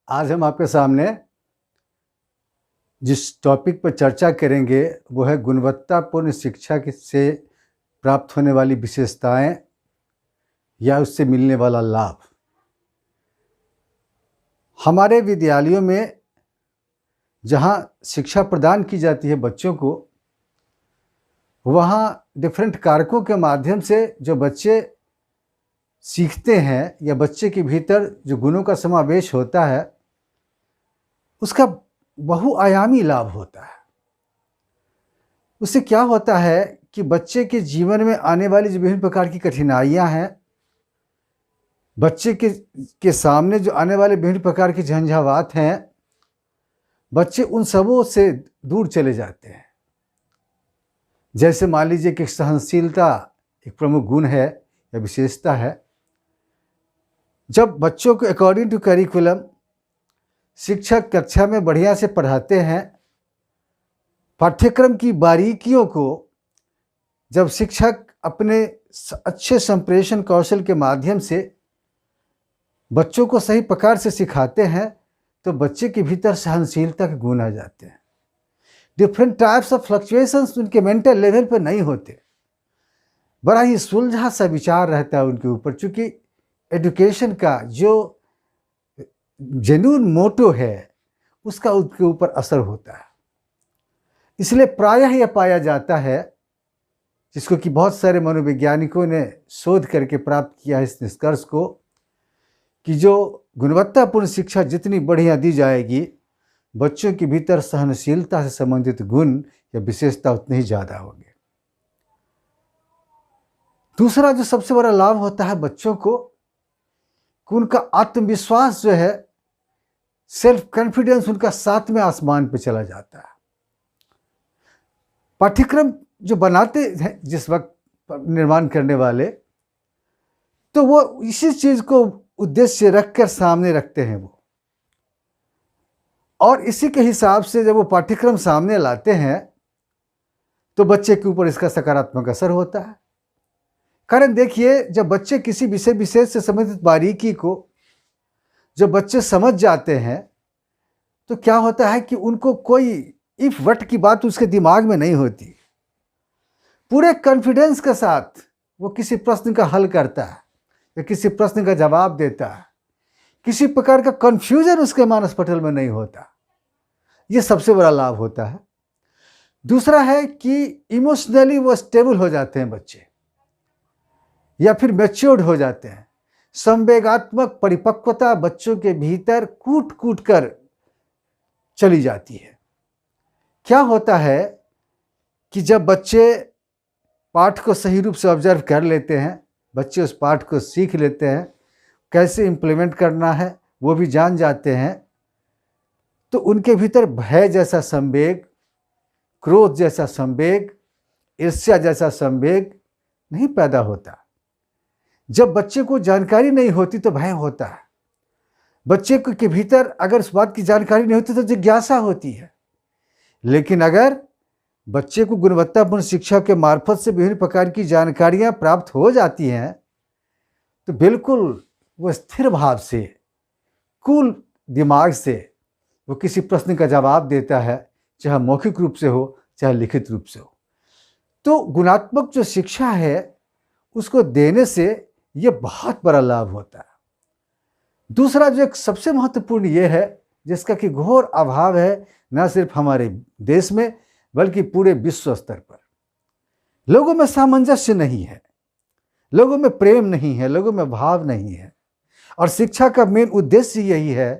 आज हम आपके सामने जिस टॉपिक पर चर्चा करेंगे वो है गुणवत्तापूर्ण शिक्षा से प्राप्त होने वाली विशेषताएं या उससे मिलने वाला लाभ। हमारे विद्यालयों में जहां शिक्षा प्रदान की जाती है बच्चों को, वहां डिफरेंट कारकों के माध्यम से जो बच्चे सीखते हैं या बच्चे के भीतर जो गुणों का समावेश होता है उसका बहुआयामी लाभ होता है। उससे क्या होता है कि बच्चे के जीवन में आने वाली जो विभिन्न प्रकार की कठिनाइयां हैं, बच्चे के सामने जो आने वाले विभिन्न प्रकार की झंझावात हैं, बच्चे उन सबों से दूर चले जाते हैं। जैसे मान लीजिए कि सहनशीलता एक प्रमुख गुण है या विशेषता है। जब बच्चों को अकॉर्डिंग टू करिकुलम शिक्षक कक्षा में बढ़िया से पढ़ाते हैं, पाठ्यक्रम की बारीकियों को जब शिक्षक अपने अच्छे संप्रेषण कौशल के माध्यम से बच्चों को सही प्रकार से सिखाते हैं तो बच्चे के भीतर सहनशीलता के गुण आ जाते हैं। डिफरेंट टाइप्स ऑफ फ्लक्चुएशंस उनके मेंटल लेवल पर नहीं होते, बड़ा ही सुलझा सा विचार रहता है उनके ऊपर। चूँकि एजुकेशन का जो जेन्युइन मोटो है उसका उनके ऊपर असर होता है। इसलिए प्रायः यह पाया जाता है, जिसको कि बहुत सारे मनोवैज्ञानिकों ने शोध करके प्राप्त किया है इस निष्कर्ष को, कि जो गुणवत्तापूर्ण शिक्षा जितनी बढ़िया दी जाएगी, बच्चों के भीतर सहनशीलता से संबंधित गुण या विशेषता उतनी ही ज़्यादा होगी। दूसरा जो सबसे बड़ा लाभ होता है बच्चों को, कि उनका आत्मविश्वास जो है, सेल्फ कॉन्फिडेंस उनका 7वें आसमान पे चला जाता है। पाठ्यक्रम जो बनाते हैं जिस वक्त निर्माण करने वाले, तो वो इसी चीज़ को उद्देश्य रखकर सामने रखते हैं वो, और इसी के हिसाब से जब वो पाठ्यक्रम सामने लाते हैं तो बच्चे के ऊपर इसका सकारात्मक असर होता है। कारण देखिए, जब बच्चे किसी विषय विशेष से संबंधित बारीकी को जब बच्चे समझ जाते हैं तो क्या होता है कि उनको कोई इफ वट की बात उसके दिमाग में नहीं होती। पूरे कॉन्फिडेंस के साथ वो किसी प्रश्न का हल करता है या किसी प्रश्न का जवाब देता है। किसी प्रकार का कंफ्यूजन उसके मानस पटल में नहीं होता। ये सबसे बड़ा लाभ होता है। दूसरा है कि इमोशनली वो स्टेबल हो जाते हैं बच्चे, या फिर मैच्योर्ड हो जाते हैं। संवेगात्मक परिपक्वता बच्चों के भीतर कूट कूट कर चली जाती है। क्या होता है कि जब बच्चे पाठ को सही रूप से ऑब्जर्व कर लेते हैं, बच्चे उस पाठ को सीख लेते हैं, कैसे इम्प्लीमेंट करना है वो भी जान जाते हैं, तो उनके भीतर भय जैसा संवेग, क्रोध जैसा संवेग, ईर्ष्या जैसा संवेग नहीं पैदा होता। जब बच्चे को जानकारी नहीं होती तो भय होता है। बच्चे के भीतर अगर इस बात की जानकारी नहीं होती तो जिज्ञासा होती है। लेकिन अगर बच्चे को गुणवत्तापूर्ण शिक्षा के मार्फत से विभिन्न प्रकार की जानकारियां प्राप्त हो जाती हैं तो बिल्कुल वो स्थिर भाव से, कूल दिमाग से वो किसी प्रश्न का जवाब देता है, चाहे मौखिक रूप से हो चाहे लिखित रूप से हो। तो गुणात्मक जो शिक्षा है उसको देने से ये बहुत बड़ा लाभ होता है। दूसरा जो एक सबसे महत्वपूर्ण ये है, जिसका कि घोर अभाव है न सिर्फ हमारे देश में बल्कि पूरे विश्व स्तर पर, लोगों में सामंजस्य नहीं है, लोगों में प्रेम नहीं है, लोगों में भाव नहीं है। और शिक्षा का मेन उद्देश्य यही है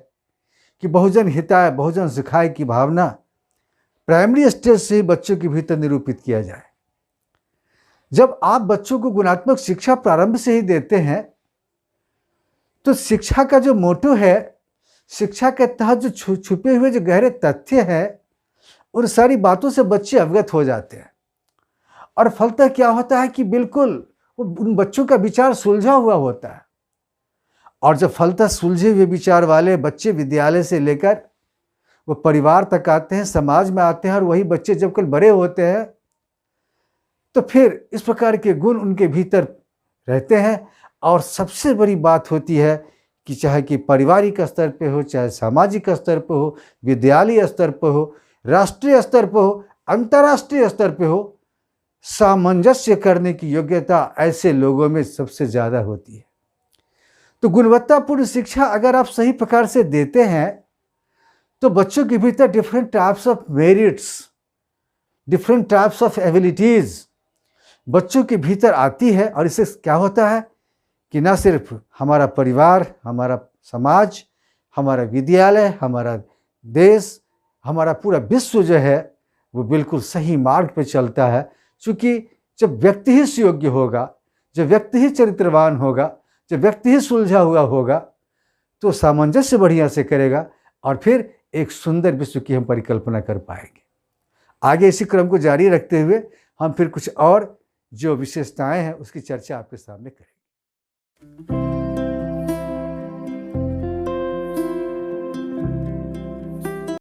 कि बहुजन हिताय बहुजन सुखाय की भावना प्राइमरी स्टेज से ही बच्चों के भीतर निरूपित किया जाए। जब आप बच्चों को गुणात्मक शिक्षा प्रारंभ से ही देते हैं तो शिक्षा का जो मोटो है, शिक्षा के तहत जो छुपे हुए जो गहरे तथ्य हैं, उन सारी बातों से बच्चे अवगत हो जाते हैं। और फलतः क्या होता है कि बिल्कुल उन बच्चों का विचार सुलझा हुआ होता है। और जब फलतः सुलझे हुए विचार वाले बच्चे विद्यालय से लेकर वो परिवार तक आते हैं, समाज में आते हैं, और वही बच्चे जब कल बड़े होते हैं तो फिर इस प्रकार के गुण उनके भीतर रहते हैं। और सबसे बड़ी बात होती है कि चाहे कि पारिवारिक स्तर पे हो, चाहे सामाजिक स्तर पे हो, विद्यालय स्तर पे हो, राष्ट्रीय स्तर पे हो, अंतर्राष्ट्रीय स्तर पे हो, सामंजस्य करने की योग्यता ऐसे लोगों में सबसे ज़्यादा होती है। तो गुणवत्तापूर्ण शिक्षा अगर आप सही प्रकार से देते हैं तो बच्चों के भीतर different types of merits, different types of abilities बच्चों के भीतर आती है। और इससे क्या होता है कि ना सिर्फ हमारा परिवार, हमारा समाज, हमारा विद्यालय, हमारा देश, हमारा पूरा विश्व जो है वो बिल्कुल सही मार्ग पे चलता है। क्योंकि जब व्यक्ति ही सुयोग्य होगा, जब व्यक्ति ही चरित्रवान होगा, जब व्यक्ति ही सुलझा हुआ होगा, तो सामंजस्य बढ़िया से करेगा और फिर एक सुंदर विश्व की हम परिकल्पना कर पाएंगे। आगे इसी क्रम को जारी रखते हुए हम फिर कुछ और जो विशेषताएं हैं उसकी चर्चा आपके सामने करेंगे।